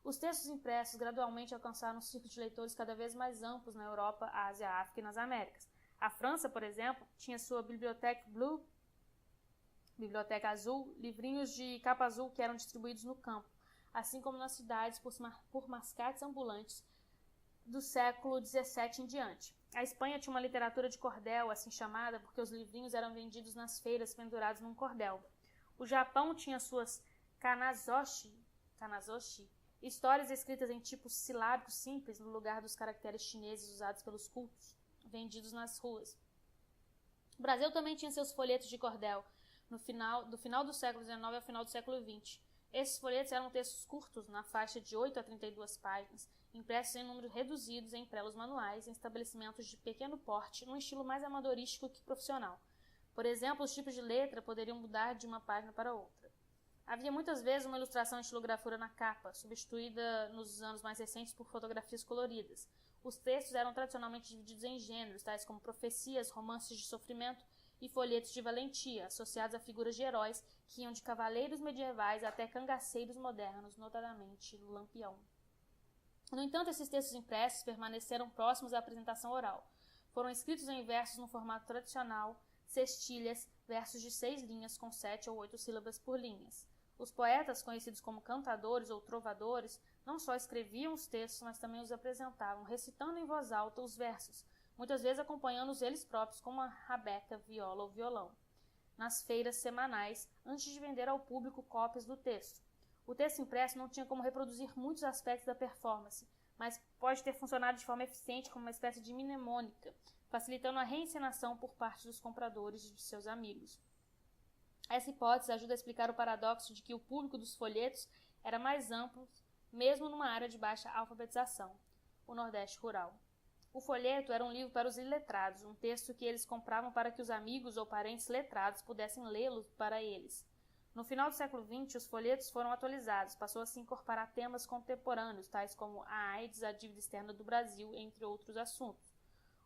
Os textos impressos gradualmente alcançaram círculos de leitores cada vez mais amplos na Europa, Ásia, África e nas Américas. A França, por exemplo, tinha sua Bibliothèque Bleue, Biblioteca Azul, livrinhos de capa azul que eram distribuídos no campo, assim como nas cidades por mascates ambulantes do século XVII em diante. A Espanha tinha uma literatura de cordel, assim chamada, porque os livrinhos eram vendidos nas feiras pendurados num cordel. O Japão tinha suas kanazoshi, histórias escritas em tipos silábicos simples no lugar dos caracteres chineses usados pelos cultos, vendidos nas ruas. O Brasil também tinha seus folhetos de cordel, do final do século XIX ao final do século XX. Esses folhetos eram textos curtos, na faixa de 8 a 32 páginas, impressos em números reduzidos em prelos manuais, em estabelecimentos de pequeno porte, num estilo mais amadorístico que profissional. Por exemplo, os tipos de letra poderiam mudar de uma página para outra. Havia muitas vezes uma ilustração em estilografura na capa, substituída nos anos mais recentes por fotografias coloridas. Os textos eram tradicionalmente divididos em gêneros, tais como profecias, romances de sofrimento e folhetos de valentia, associados a figuras de heróis que iam de cavaleiros medievais até cangaceiros modernos, notadamente Lampião. No entanto, esses textos impressos permaneceram próximos à apresentação oral. Foram escritos em versos no formato tradicional, cestilhas, versos de 6 linhas com 7 ou 8 sílabas por linhas. Os poetas, conhecidos como cantadores ou trovadores, não só escreviam os textos, mas também os apresentavam, recitando em voz alta os versos, muitas vezes acompanhando-os eles próprios com uma rabeca, viola ou violão, nas feiras semanais, antes de vender ao público cópias do texto. O texto impresso não tinha como reproduzir muitos aspectos da performance, mas pode ter funcionado de forma eficiente como uma espécie de mnemônica, facilitando a reencenação por parte dos compradores e de seus amigos. Essa hipótese ajuda a explicar o paradoxo de que o público dos folhetos era mais amplo, mesmo numa área de baixa alfabetização, o Nordeste rural. O folheto era um livro para os iletrados, um texto que eles compravam para que os amigos ou parentes letrados pudessem lê-lo para eles. No final do século XX, os folhetos foram atualizados, passou a se incorporar temas contemporâneos, tais como a AIDS, a dívida externa do Brasil, entre outros assuntos.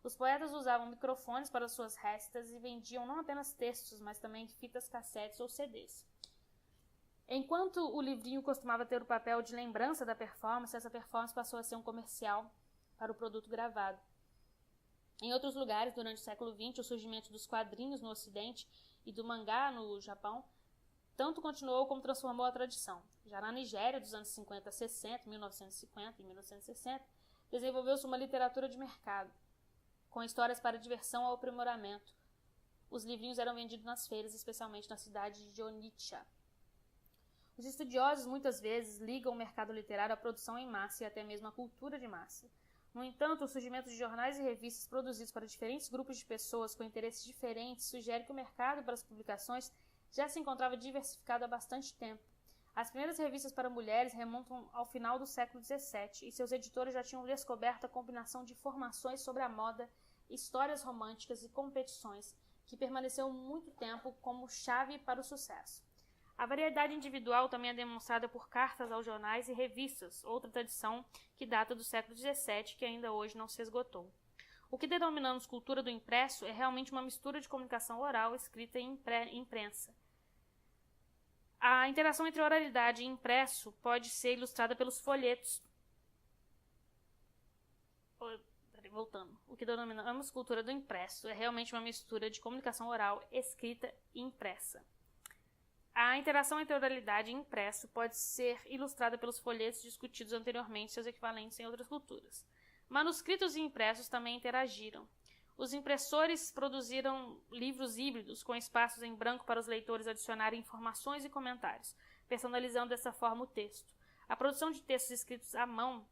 Os poetas usavam microfones para suas restas e vendiam não apenas textos, mas também fitas cassetes ou CDs. Enquanto o livrinho costumava ter o papel de lembrança da performance, essa performance passou a ser um comercial para o produto gravado. Em outros lugares, durante o século XX, o surgimento dos quadrinhos no Ocidente e do mangá no Japão tanto continuou como transformou a tradição. Já na Nigéria, dos anos 50 a 60, 1950 e 1960, desenvolveu-se uma literatura de mercado, com histórias para diversão ou aprimoramento. Os livrinhos eram vendidos nas feiras, especialmente na cidade de Onitsha. Os estudiosos muitas vezes ligam o mercado literário à produção em massa e até mesmo à cultura de massa. No entanto, o surgimento de jornais e revistas produzidos para diferentes grupos de pessoas com interesses diferentes sugere que o mercado para as publicações já se encontrava diversificado há bastante tempo. As primeiras revistas para mulheres remontam ao final do século XVII e seus editores já tinham descoberto a combinação de informações sobre a moda, histórias românticas e competições, que permaneceu muito tempo como chave para o sucesso. A variedade individual também é demonstrada por cartas aos jornais e revistas, outra tradição que data do século XVII que ainda hoje não se esgotou. O que denominamos cultura do impresso é realmente uma mistura de comunicação oral, escrita e imprensa. A interação entre oralidade e impresso pode ser ilustrada pelos folhetos. Voltando. O que denominamos cultura do impresso é realmente uma mistura de comunicação oral, escrita e impressa. A interação entre oralidade e impresso pode ser ilustrada pelos folhetos discutidos anteriormente, seus equivalentes em outras culturas. Manuscritos e impressos também interagiram. Os impressores produziram livros híbridos com espaços em branco para os leitores adicionarem informações e comentários, personalizando dessa forma o texto. A produção de textos escritos à mão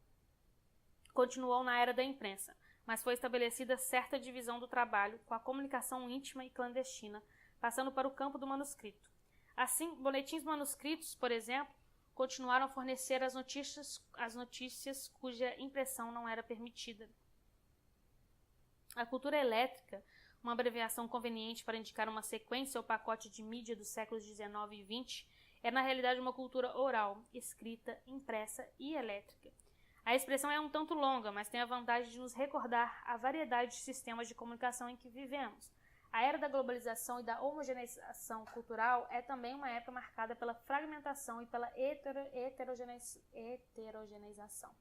continuou na era da imprensa, mas foi estabelecida certa divisão do trabalho com a comunicação íntima e clandestina, passando para o campo do manuscrito. Assim, boletins manuscritos, por exemplo, continuaram a fornecer as notícias cuja impressão não era permitida. A cultura elétrica, uma abreviação conveniente para indicar uma sequência ou pacote de mídia dos séculos XIX e XX, é na realidade uma cultura oral, escrita, impressa e elétrica. A expressão é um tanto longa, mas tem a vantagem de nos recordar a variedade de sistemas de comunicação em que vivemos. A era da globalização e da homogeneização cultural é também uma época marcada pela fragmentação e pela heterogeneização.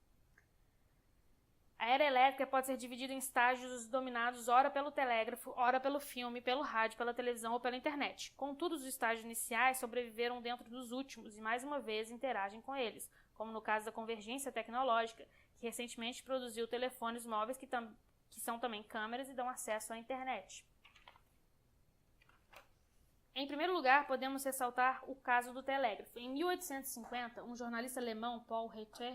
A era elétrica pode ser dividida em estágios dominados ora pelo telégrafo, ora pelo filme, pelo rádio, pela televisão ou pela internet. Contudo, os estágios iniciais sobreviveram dentro dos últimos e, mais uma vez, interagem com eles, como no caso da convergência tecnológica, que recentemente produziu telefones móveis que são também câmeras e dão acesso à internet. Em primeiro lugar, podemos ressaltar o caso do telégrafo. Em 1850, um jornalista alemão, Paul Ritter,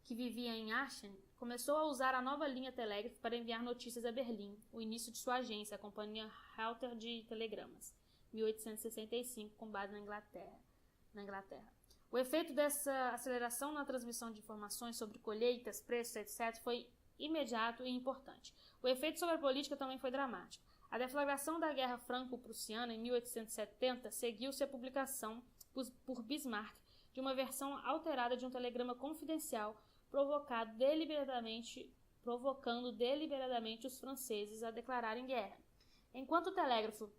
que vivia em Aachen, começou a usar a nova linha telégrafo para enviar notícias a Berlim, o início de sua agência, a Companhia Reuter de Telegramas, 1865, com base na Inglaterra. O efeito dessa aceleração na transmissão de informações sobre colheitas, preços, etc., foi imediato e importante. O efeito sobre a política também foi dramático. A deflagração da Guerra Franco-Prussiana, em 1870, seguiu-se a publicação por Bismarck de uma versão alterada de um telegrama confidencial provocando deliberadamente os franceses a declararem guerra. Enquanto o telégrafo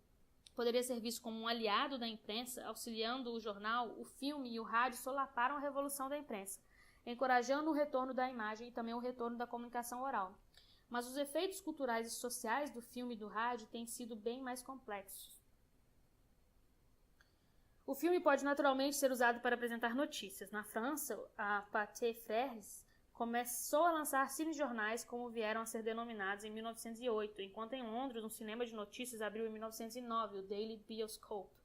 poderia ser visto como um aliado da imprensa, auxiliando o jornal, o filme e o rádio solaparam a revolução da imprensa, encorajando o retorno da imagem e também o retorno da comunicação oral. Mas os efeitos culturais e sociais do filme e do rádio têm sido bem mais complexos. O filme pode naturalmente ser usado para apresentar notícias. Na França, a Pathé Frères começou a lançar cinejornais como vieram a ser denominados em 1908, enquanto em Londres um cinema de notícias abriu em 1909, o Daily Bioscope.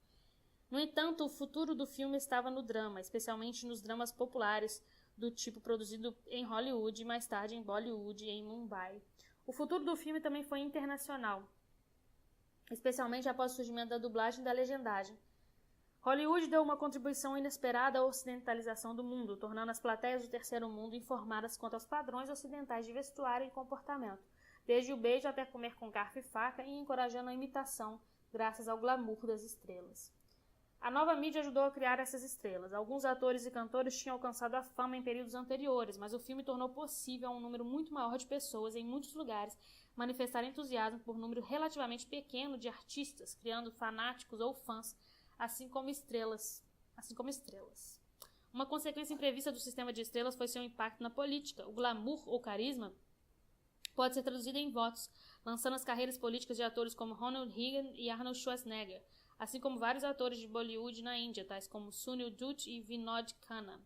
No entanto, o futuro do filme estava no drama, especialmente nos dramas populares do tipo produzido em Hollywood e mais tarde em Bollywood e em Mumbai. O futuro do filme também foi internacional, especialmente após o surgimento da dublagem e da legendagem. Hollywood deu uma contribuição inesperada à ocidentalização do mundo, tornando as plateias do terceiro mundo informadas quanto aos padrões ocidentais de vestuário e comportamento, desde o beijo até comer com garfo e faca, e encorajando a imitação graças ao glamour das estrelas. A nova mídia ajudou a criar essas estrelas. Alguns atores e cantores tinham alcançado a fama em períodos anteriores, mas o filme tornou possível a um número muito maior de pessoas em muitos lugares manifestar entusiasmo por um número relativamente pequeno de artistas, criando fanáticos ou fãs, assim como estrelas. Uma consequência imprevista do sistema de estrelas foi seu impacto na política. O glamour ou carisma pode ser traduzido em votos, lançando as carreiras políticas de atores como Ronald Reagan e Arnold Schwarzenegger, assim como vários atores de Bollywood na Índia, tais como Sunil Dutt e Vinod Khanna.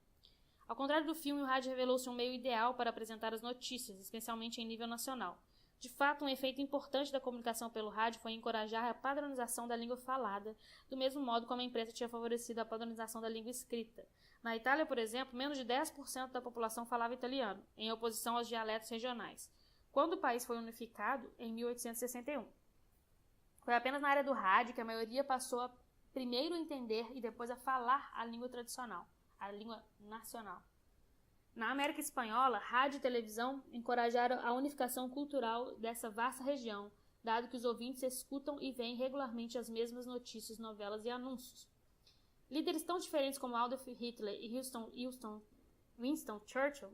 Ao contrário do filme, o rádio revelou-se um meio ideal para apresentar as notícias, especialmente em nível nacional. De fato, um efeito importante da comunicação pelo rádio foi encorajar a padronização da língua falada, do mesmo modo como a imprensa tinha favorecido a padronização da língua escrita. Na Itália, por exemplo, menos de 10% da população falava italiano, em oposição aos dialetos regionais, quando o país foi unificado em 1861. Foi apenas na área do rádio que a maioria passou a primeiro entender e depois a falar a língua tradicional, a língua nacional. Na América Espanhola, rádio e televisão encorajaram a unificação cultural dessa vasta região, dado que os ouvintes escutam e veem regularmente as mesmas notícias, novelas e anúncios. Líderes tão diferentes como Adolf Hitler e Winston Churchill,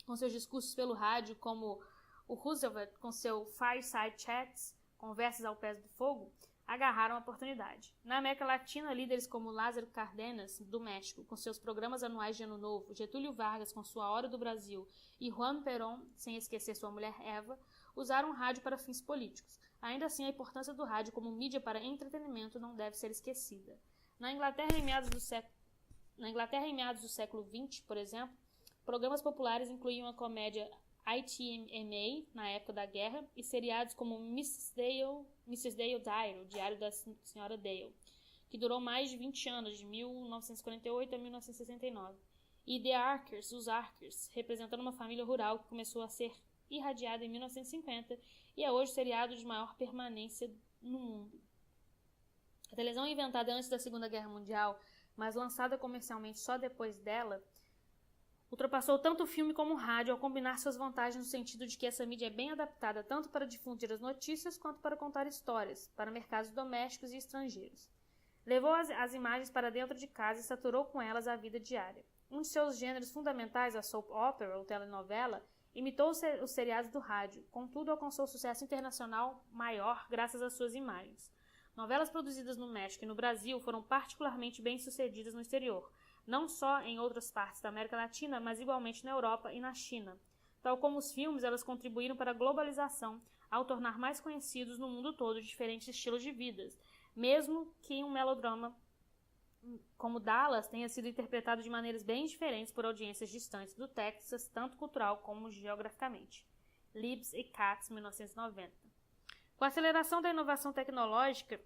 com seus discursos pelo rádio, como o Roosevelt com seu Fireside Chats, conversas ao pé do fogo, agarraram a oportunidade. Na América Latina, líderes como Lázaro Cárdenas, do México, com seus programas anuais de Ano Novo, Getúlio Vargas com sua Hora do Brasil e Juan Perón, sem esquecer sua mulher Eva, usaram o rádio para fins políticos. Ainda assim, a importância do rádio como mídia para entretenimento não deve ser esquecida. Na Inglaterra, em meados do século XX, por exemplo, programas populares incluíam a comédia ITMA, na época da guerra, e seriados como Mrs. Dale Diary, o Diário da Senhora Dale, que durou mais de 20 anos, de 1948 a 1969, e The Arkers, os Arkers, representando uma família rural que começou a ser irradiada em 1950 e é hoje o seriado de maior permanência no mundo. A televisão inventada antes da Segunda Guerra Mundial, mas lançada comercialmente só depois dela, ultrapassou tanto o filme como o rádio ao combinar suas vantagens no sentido de que essa mídia é bem adaptada tanto para difundir as notícias quanto para contar histórias, para mercados domésticos e estrangeiros. Levou as imagens para dentro de casa e saturou com elas a vida diária. Um de seus gêneros fundamentais, a soap opera ou telenovela, imitou os seriados do rádio, contudo alcançou sucesso internacional maior graças às suas imagens. Novelas produzidas no México e no Brasil foram particularmente bem-sucedidas no exterior, não só em outras partes da América Latina, mas igualmente na Europa e na China. Tal como os filmes, elas contribuíram para a globalização, ao tornar mais conhecidos no mundo todo diferentes estilos de vidas, mesmo que um melodrama como Dallas tenha sido interpretado de maneiras bem diferentes por audiências distantes do Texas, tanto cultural como geograficamente. Libs e Katz, 1990. Com a aceleração da inovação tecnológica,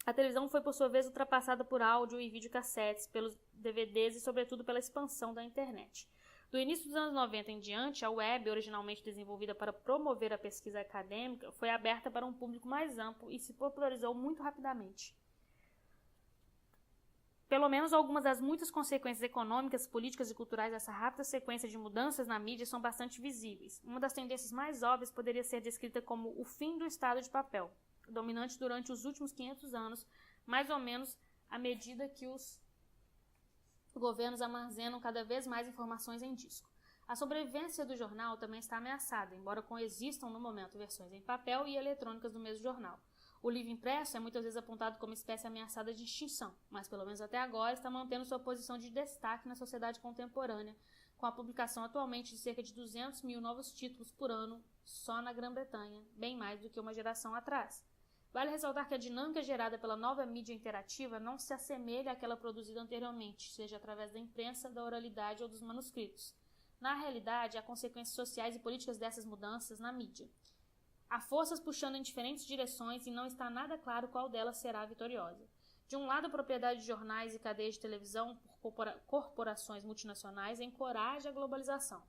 a televisão foi, por sua vez, ultrapassada por áudio e videocassetes, pelos DVDs e, sobretudo, pela expansão da internet. Do início dos anos 90 em diante, a web, originalmente desenvolvida para promover a pesquisa acadêmica, foi aberta para um público mais amplo e se popularizou muito rapidamente. Pelo menos algumas das muitas consequências econômicas, políticas e culturais dessa rápida sequência de mudanças na mídia são bastante visíveis. Uma das tendências mais óbvias poderia ser descrita como o fim do estado de papel, dominante durante os últimos 500 anos, mais ou menos à medida que os governos armazenam cada vez mais informações em disco. A sobrevivência do jornal também está ameaçada, embora coexistam no momento versões em papel e eletrônicas do mesmo jornal. O livro impresso é muitas vezes apontado como espécie ameaçada de extinção, mas pelo menos até agora está mantendo sua posição de destaque na sociedade contemporânea, com a publicação atualmente de cerca de 200 mil novos títulos por ano só na Grã-Bretanha, bem mais do que uma geração atrás. Vale ressaltar que a dinâmica gerada pela nova mídia interativa não se assemelha àquela produzida anteriormente, seja através da imprensa, da oralidade ou dos manuscritos. Na realidade, há consequências sociais e políticas dessas mudanças na mídia. Há forças puxando em diferentes direções e não está nada claro qual delas será vitoriosa. De um lado, a propriedade de jornais e cadeias de televisão por corporações multinacionais encoraja a globalização.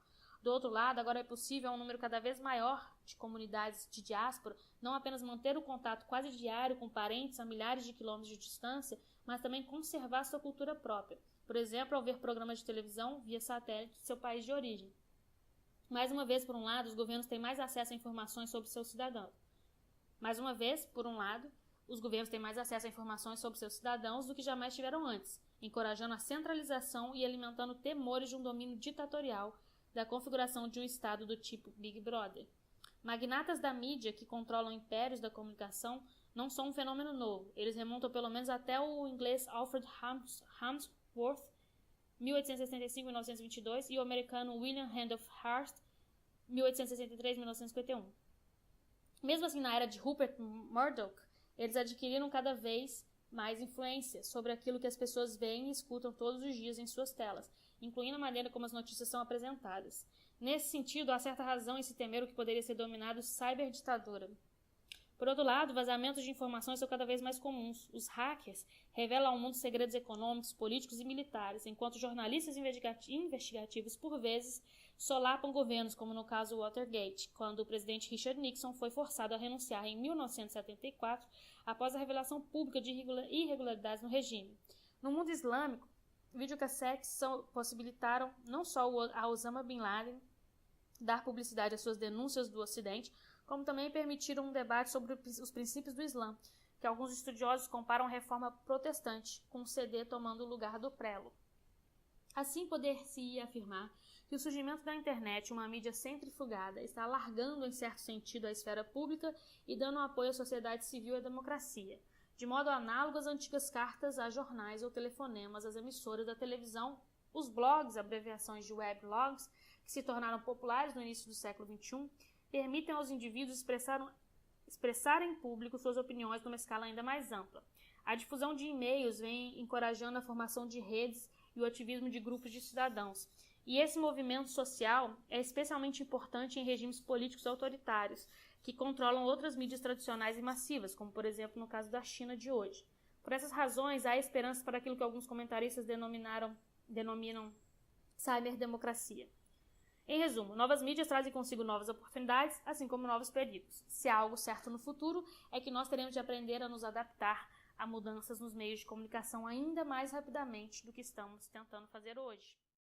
Do outro lado, agora é possível um número cada vez maior de comunidades de diáspora não apenas manter o contato quase diário com parentes a milhares de quilômetros de distância, mas também conservar sua cultura própria. Por exemplo, ao ver programas de televisão via satélite de seu país de origem. Mais uma vez, por um lado, os governos têm mais acesso a informações sobre seus cidadãos. Do que jamais tiveram antes, encorajando a centralização e alimentando temores de um domínio ditatorial da configuração de um Estado do tipo Big Brother. Magnatas da mídia que controlam impérios da comunicação não são um fenômeno novo. Eles remontam pelo menos até o inglês Alfred Harmsworth, 1865-1922, e o americano William Randolph Hearst, 1863-1951. Mesmo assim, na era de Rupert Murdoch, eles adquiriram cada vez mais influência sobre aquilo que as pessoas veem e escutam todos os dias em suas telas, incluindo a maneira como as notícias são apresentadas. Nesse sentido, há certa razão em se temer o que poderia ser denominado cyberditadura. Por outro lado, vazamentos de informações são cada vez mais comuns. Os hackers revelam ao mundo segredos econômicos, políticos e militares, enquanto jornalistas investigativos, por vezes, solapam governos, como no caso Watergate, quando o presidente Richard Nixon foi forçado a renunciar em 1974 após a revelação pública de irregularidades no regime. No mundo islâmico, videocassetes possibilitaram não só a Osama Bin Laden dar publicidade às suas denúncias do Ocidente, como também permitiram um debate sobre os princípios do Islã, que alguns estudiosos comparam a reforma protestante, com o CD tomando o lugar do prelo. Assim, poder-se-ia afirmar que o surgimento da internet, uma mídia centrifugada, está alargando em certo sentido a esfera pública e dando apoio à sociedade civil e à democracia, de modo análogo às antigas cartas a jornais ou telefonemas às emissoras da televisão. Os blogs, abreviações de weblogs, que se tornaram populares no início do século XXI, permitem aos indivíduos expressar em público suas opiniões numa escala ainda mais ampla. A difusão de e-mails vem encorajando a formação de redes e o ativismo de grupos de cidadãos. E esse movimento social é especialmente importante em regimes políticos autoritários, que controlam outras mídias tradicionais e massivas, como por exemplo no caso da China de hoje. Por essas razões, há esperança para aquilo que alguns comentaristas denominam cyberdemocracia. Em resumo, novas mídias trazem consigo novas oportunidades, assim como novos perigos. Se há algo certo no futuro, é que nós teremos de aprender a nos adaptar a mudanças nos meios de comunicação ainda mais rapidamente do que estamos tentando fazer hoje.